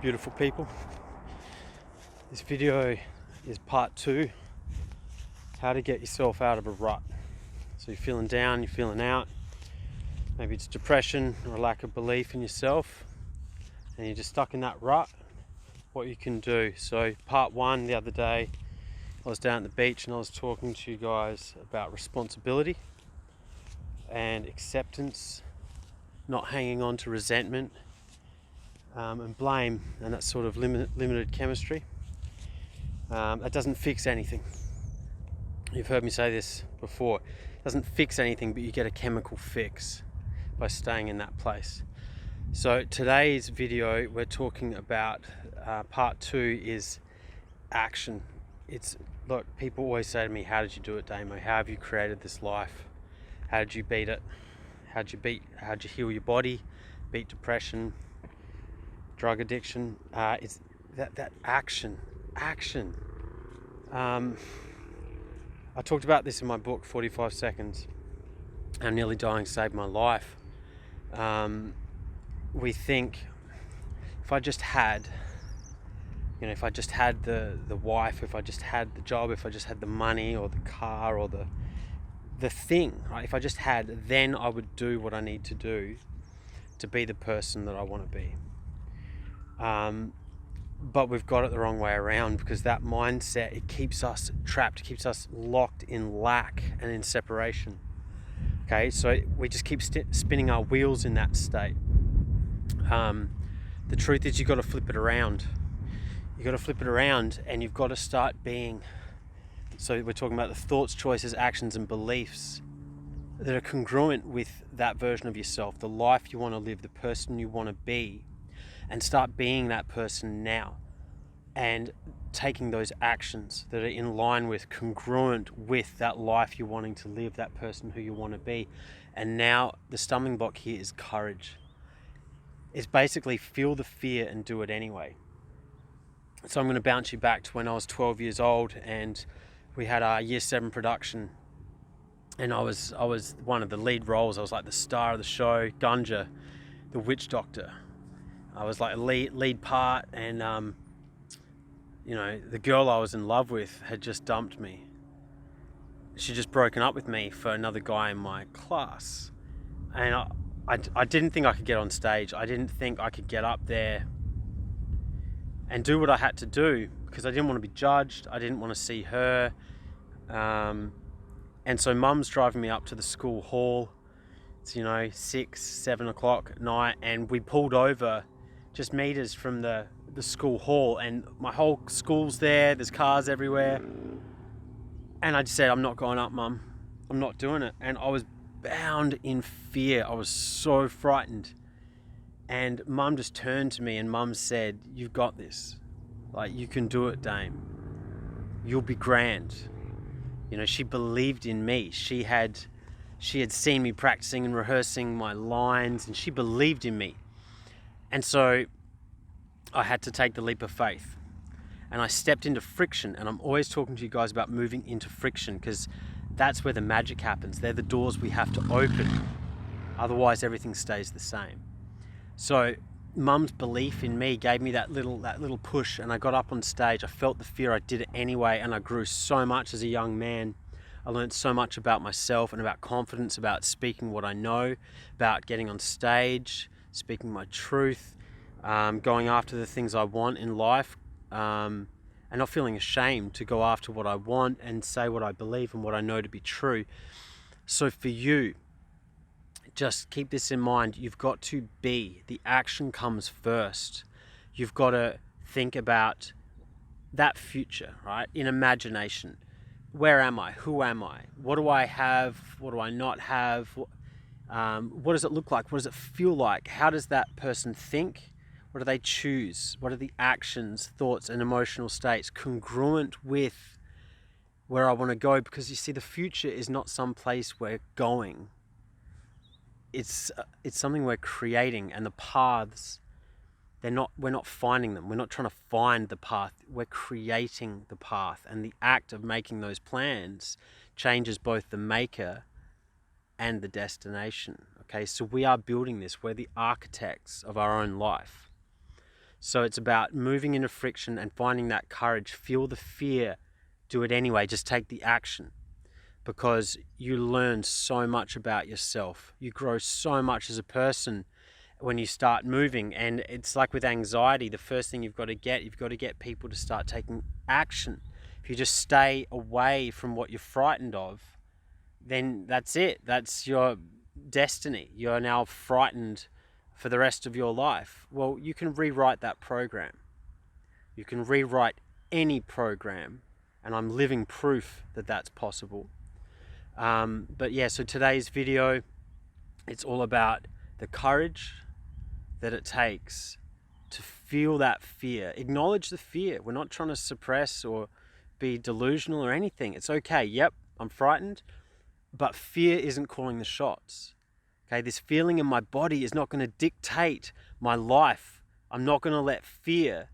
beautiful people. This video is part 2, how to get yourself out of a rut. So you're feeling down, you're feeling out, maybe it's depression or a lack of belief in yourself, and you're just stuck in that rut, what you can do. So part 1, the other day, I was down at the beach and I was talking to you guys about responsibility and acceptance, not hanging on to resentment and blame, and that sort of limited chemistry. That doesn't fix anything. You've heard me say this before. It doesn't fix anything, but you get a chemical fix by staying in that place. So today's video, we're talking about part 2 is action. Look, people always say to me, how did you do it, Damo? How have you created this life? How did you beat it? How'd you heal your body, beat depression, drug addiction? It's that action. I talked about this in my book, 45 Seconds. How Nearly Dying Saved My Life. We think, if I just had, if I just had the wife, if I just had the job, if I just had the money or the car or the thing, right? If I just had, then I would do what I need to do to be the person that I want to be. But we've got it the wrong way around, because that mindset, it keeps us trapped, keeps us locked in lack and in separation. Okay, so we just keep spinning our wheels in that state. The truth is, you've got to flip it around. You've got to flip it around and you've got to start being. So we're talking about the thoughts, choices, actions, and beliefs that are congruent with that version of yourself, the life you want to live, the person you want to be, and start being that person now and taking those actions that are in line with, congruent with that life you're wanting to live, that person who you want to be. And now the stumbling block here is courage. It's basically feel the fear and do it anyway. So I'm going to bounce you back to when I was 12 years old and we had our Year 7 production, and I was one of the lead roles. I was like the star of the show, Gunja, the witch doctor. I was like a lead part, and the girl I was in love with had just dumped me. She'd just broken up with me for another guy in my class, and I didn't think I could get on stage. I didn't think I could get up there and do what I had to do, because I didn't want to be judged. I didn't want to see her. And so Mum's driving me up to the school hall. It's 6, 7 o'clock at night, and we pulled over just meters from the school hall, and my whole school's there's cars everywhere. And I just said, I'm not going up, Mum. I'm not doing it. And I was bound in fear. I was so frightened. And Mum just turned to me and Mum said, you've got this. Like, you can do it, Dame. You'll be grand. She believed in me. She had seen me practicing and rehearsing my lines, and she believed in me. And so I had to take the leap of faith. And I stepped into friction, and I'm always talking to you guys about moving into friction, because that's where the magic happens. They're the doors we have to open. Otherwise, everything stays the same. So Mum's belief in me gave me that little push, and I got up on stage. I felt the fear. I did it anyway, and I grew so much as a young man. I learned so much about myself and about confidence, about speaking what I know, about getting on stage, speaking my truth, going after the things I want in life, and not feeling ashamed to go after what I want and say what I believe and what I know to be true. So for you, just keep this in mind. You've got to be. The action comes first. You've got to think about that future, right? In imagination. Where am I? Who am I? What do I have? What do I not have? What does it look like? What does it feel like? How does that person think? What do they choose? What are the actions, thoughts, and emotional states congruent with where I want to go? Because you see, the future is not some place we're going. It's something we're creating, and the paths, we're not finding them. We're not trying to find the path. We're creating the path, and the act of making those plans changes both the maker and the destination. Okay, so we are building this. We're the architects of our own life. So it's about moving into friction and finding that courage. Feel the fear, do it anyway, just take the action, because you learn so much about yourself. You grow so much as a person when you start moving. And it's like with anxiety, the first thing you've got to get people to start taking action. If you just stay away from what you're frightened of, then that's it. That's your destiny. You're now frightened for the rest of your life. Well, you can rewrite that program. You can rewrite any program, and I'm living proof that that's possible. But yeah, so today's video, it's all about the courage that it takes to feel that fear. Acknowledge the fear. We're not trying to suppress or be delusional or anything. It's okay. Yep, I'm frightened, but fear isn't calling the shots. Okay, this feeling in my body is not going to dictate my life. I'm not going to let fear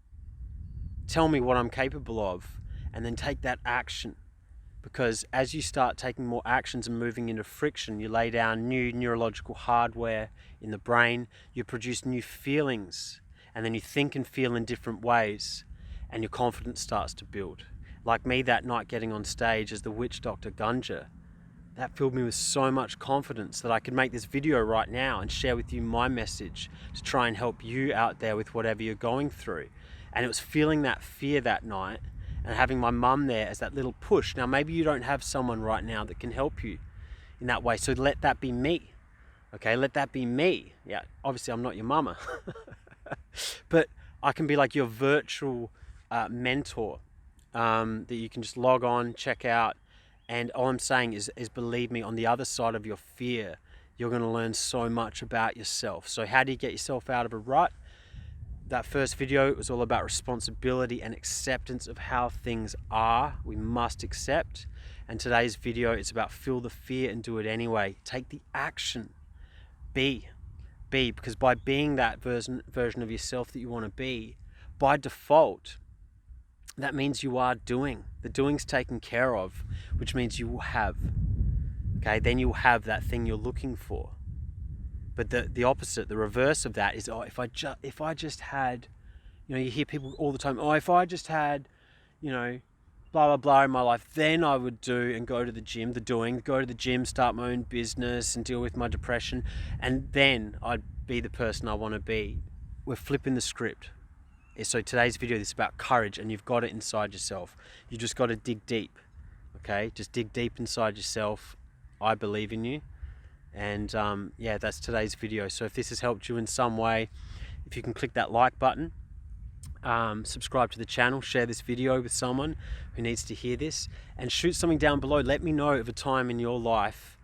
tell me what I'm capable of, and then take that action. Because as you start taking more actions and moving into friction, you lay down new neurological hardware in the brain, you produce new feelings, and then you think and feel in different ways, and your confidence starts to build. Like me that night getting on stage as the witch doctor Gunja, that filled me with so much confidence that I could make this video right now and share with you my message to try and help you out there with whatever you're going through. And it was feeling that fear that night and having my mum there as that little push. Now, maybe you don't have someone right now that can help you in that way, so let that be me. Okay, let that be me. Yeah, obviously I'm not your mama, but I can be like your virtual mentor that you can just log on, check out. And all I'm saying is believe me, on the other side of your fear, you're going to learn so much about yourself. So how do you get yourself out of a rut? That first video was all about responsibility and acceptance of how things are. We must accept. And today's video, it's about feel the fear and do it anyway. Take the action. Be. Because by being that version of yourself that you want to be, by default, that means you are doing. The doing's taken care of, which means you will have. Okay, then you'll have that thing you're looking for. But the opposite, the reverse of that is, oh, if I just had, you hear people all the time, oh, if I just had, blah, blah, blah in my life, then I would do and go to the gym, go to the gym, start my own business and deal with my depression. And then I'd be the person I want to be. We're flipping the script. So today's video is about courage, and you've got it inside yourself. You just got to dig deep, okay? Just dig deep inside yourself. I believe in you. And yeah, that's today's video. So if this has helped you in some way, if you can click that like button, subscribe to the channel, share this video with someone who needs to hear this, and shoot something down below. Let me know of a time in your life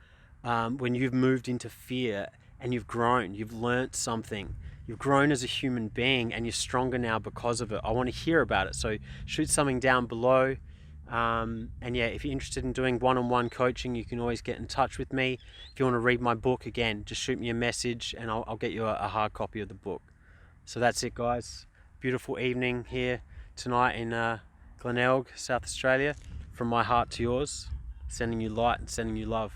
when you've moved into fear and you've grown, you've learnt something. You've grown as a human being and you're stronger now because of it. I want to hear about it. So shoot something down below. And yeah, if you're interested in doing one-on-one coaching, you can always get in touch with me. If you want to read my book, again, just shoot me a message and I'll get you a hard copy of the book. So that's it, guys. Beautiful evening here tonight in Glenelg, South Australia. From my heart to yours, sending you light and sending you love.